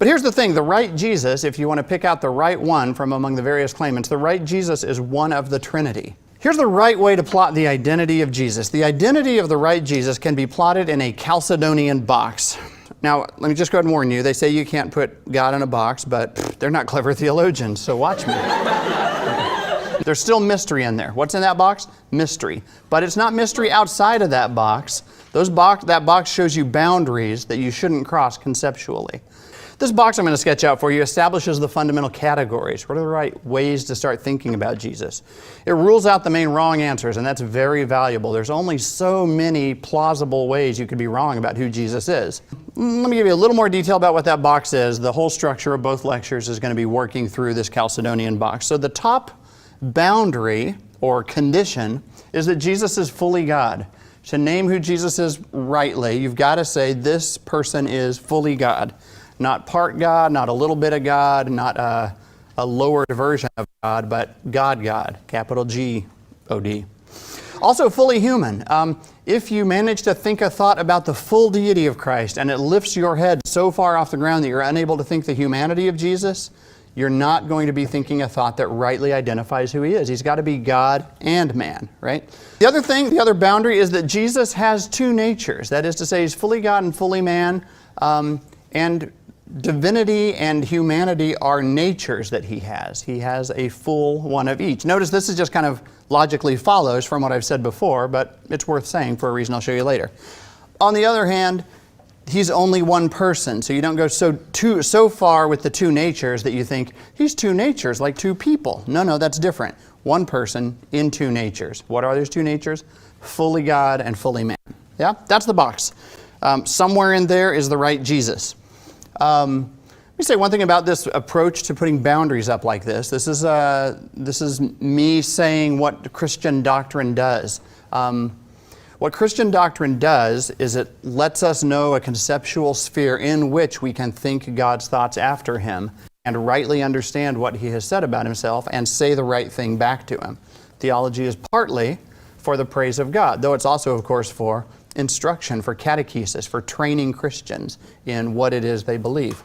But here's the thing, the right Jesus, if you want to pick out the right one from among the various claimants, the right Jesus is one of the Trinity. Here's the right way to plot the identity of Jesus. The identity of the right Jesus can be plotted in a Chalcedonian box. Now, let me just go ahead and warn you, they say you can't put God in a box, but they're not clever theologians, so watch me. There's still mystery in there. What's in that box? Mystery. But it's not mystery outside of that box. That box shows you boundaries that you shouldn't cross conceptually. This box I'm going to sketch out for you establishes the fundamental categories. What are the right ways to start thinking about Jesus? It rules out the main wrong answers, and that's very valuable. There's only so many plausible ways you could be wrong about who Jesus is. Let me give you a little more detail about what that box is. The whole structure of both lectures is going to be working through this Chalcedonian box. So the top boundary or condition is that Jesus is fully God. To name who Jesus is rightly, you've got to say this person is fully God. Not part God, not a little bit of God, not a lowered version of God, but God, capital G-O-D. Also fully human. If you manage to think a thought about the full deity of Christ and it lifts your head so far off the ground that you're unable to think the humanity of Jesus, you're not going to be thinking a thought that rightly identifies who he is. He's got to be God and man, right? The other boundary is that Jesus has two natures. That is to say, he's fully God and fully man, and divinity and humanity are natures that he has. He has a full one of each. Notice this is just kind of logically follows from what I've said before, but it's worth saying for a reason I'll show you later. On the other hand, he's only one person, so you don't go so far with the two natures that you think, he's two natures, like two people. No, that's different. One person in two natures. What are those two natures? Fully God and fully man. Yeah, that's the box. Somewhere in there is the right Jesus. Let me say one thing about this approach to putting boundaries up like this. This is me saying what Christian doctrine does. What Christian doctrine does is it lets us know a conceptual sphere in which we can think God's thoughts after him and rightly understand what he has said about himself and say the right thing back to him. Theology is partly for the praise of God, though it's also, of course, for instruction, for catechesis, for training Christians in what it is they believe.